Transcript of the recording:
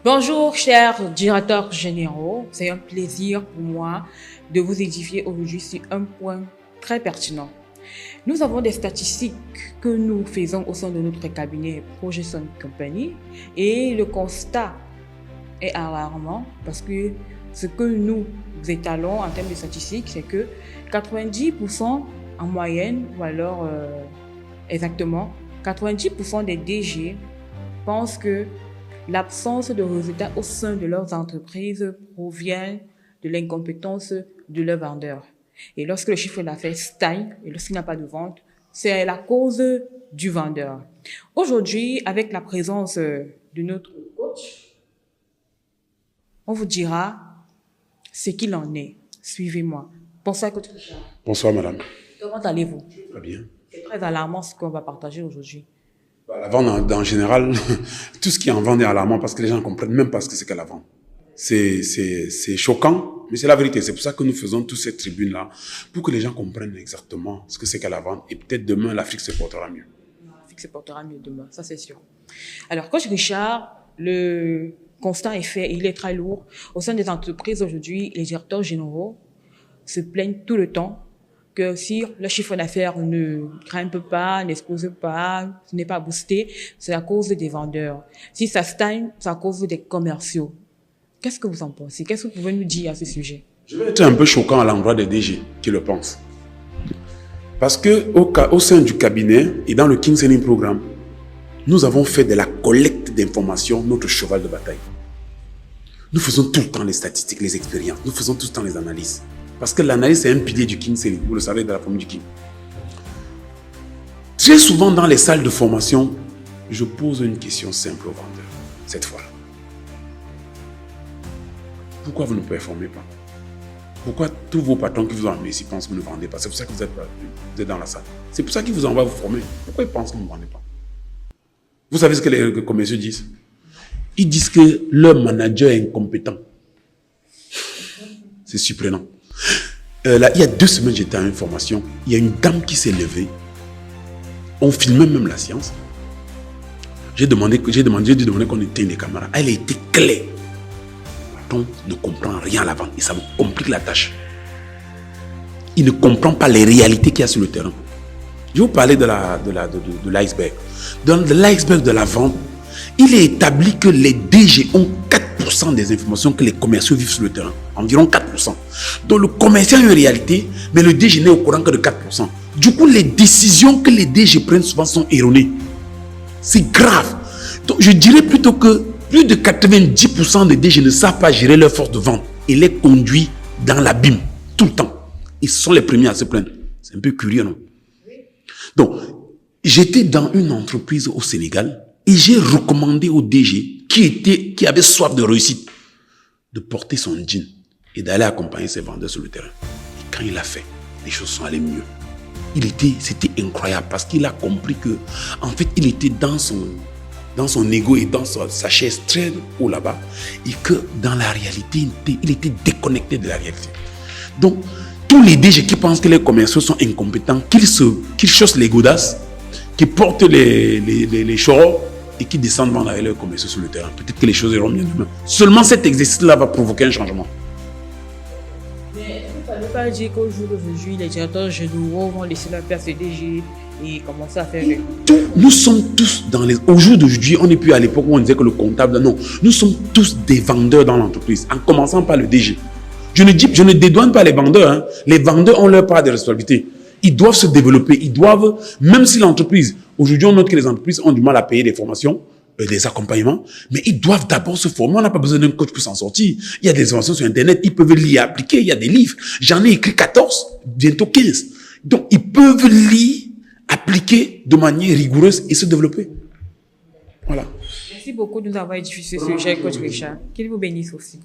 Bonjour, chers directeurs généraux. C'est un plaisir pour moi de vous édifier aujourd'hui sur un point très pertinent. Nous avons des statistiques que nous faisons au sein de notre cabinet Projection Company et le constat est alarmant parce que ce que nous étalons en termes de statistiques, c'est que 90% en moyenne, ou alors exactement, 90% des DG pensent que l'absence de résultats au sein de leurs entreprises provient de l'incompétence de leurs vendeurs. Et lorsque le chiffre d'affaires stagne et lorsqu'il n'y a pas de vente, c'est la cause du vendeur. Aujourd'hui, avec la présence de notre coach, on vous dira ce qu'il en est. Suivez-moi. Bonsoir, coach Richard. Bonsoir, madame. Comment allez-vous? Très bien. C'est très alarmant ce qu'on va partager aujourd'hui. La vente, en général, tout ce qui est en vente est alarmant parce que les gens ne comprennent même pas ce que c'est que la vente. C'est choquant, mais c'est la vérité. C'est pour ça que nous faisons toute cette tribune-là, pour que les gens comprennent exactement ce que c'est que la vente. Et peut-être demain, l'Afrique se portera mieux. L'Afrique se portera mieux demain, ça c'est sûr. Alors, coach Richard, le constat est fait, il est très lourd. Au sein des entreprises aujourd'hui, les directeurs généraux se plaignent tout le temps que si le chiffre d'affaires ne grimpe pas, n'explose pas, ce n'est pas boosté, c'est à cause des vendeurs. Si ça stagne, c'est à cause des commerciaux. Qu'est-ce que vous en pensez? Qu'est-ce que vous pouvez nous dire à ce sujet? Je vais être un peu choquant à l'endroit des DG qui le pensent. Parce que au sein du cabinet et dans le King Selling Programme, nous avons fait de la collecte d'informations notre cheval de bataille. Nous faisons tout le temps les statistiques, les expériences. Nous faisons tout le temps les analyses. Parce que l'analyse, c'est un pilier du King Selling. Vous le savez, de la formule du King. Très souvent, dans les salles de formation, je pose une question simple aux vendeurs. Cette fois-là. Pourquoi vous ne performez pas? Pourquoi tous vos patrons qui vous ont amené ici pensent que vous ne vendez pas? C'est pour ça que vous êtes dans la salle. C'est pour ça qu'ils vous envoient vous former. Pourquoi ils pensent que vous ne vendez pas? Vous savez ce que les commerciaux disent? Ils disent que leur manager est incompétent. C'est surprenant. Là, il y a 2 semaines, j'étais à une formation. Il y a une dame qui s'est levée. On filmait même la séance. J'ai demandé qu'on éteigne les caméras. Elle a été claire. Le patron ne comprend rien à la vente et ça me complique la tâche. Il ne comprend pas les réalités qu'il y a sur le terrain. Je vais vous parler de l'iceberg. Dans l'iceberg de la vente, il est établi que les DG ont 4% des informations que les commerciaux vivent sur le terrain. Environ 4%. Donc le commercial a une réalité, mais le DG n'est au courant que de 4%. Du coup, les décisions que les DG prennent souvent sont erronées. C'est grave. Donc je dirais plutôt que plus de 90% des DG ne savent pas gérer leur force de vente et les conduit dans l'abîme tout le temps. Ils sont les premiers à se plaindre. C'est un peu curieux, non? Donc, j'étais dans une entreprise au Sénégal et j'ai recommandé au DG qui avait soif de réussite de porter son jean et d'aller accompagner ses vendeurs sur le terrain. Et quand il l'a fait, les choses sont allées mieux. C'était incroyable parce qu'il a compris que, en fait, il était dans son ego et dans sa chaise très haut là-bas et que dans la réalité, il était déconnecté de la réalité. Donc, tous les DG qui pensent que les commerciaux sont incompétents, qu'ils chaussent les godasses, qu'ils portent les chorons et qu'ils descendent vendre avec leurs commerciaux sur le terrain. Peut-être que les choses iront mieux demain. Seulement cet exercice-là va provoquer un changement. Mais il ne fallait pas dire qu'au jour d'aujourd'hui, les directeurs généraux vont laisser leur place DG et commencer à faire... Nous sommes tous au jour d'aujourd'hui, on n'est plus à l'époque où on disait que le comptable... Non, nous sommes tous des vendeurs dans l'entreprise, en commençant par le DG. Je ne dédouane pas les vendeurs. Hein. Les vendeurs ont leur part de responsabilité. Ils doivent se développer. Ils doivent, même si l'entreprise, aujourd'hui on note que les entreprises ont du mal à payer des formations, des accompagnements, mais ils doivent d'abord se former. On n'a pas besoin d'un coach pour s'en sortir. Il y a des informations sur Internet, ils peuvent lire, appliquer. Il y a des livres. J'en ai écrit 14, bientôt 15. Donc ils peuvent lire, appliquer de manière rigoureuse et se développer. Voilà. Merci beaucoup de nous avoir édifié ce sujet, coach Richard. Qu'il vous bénisse aussi.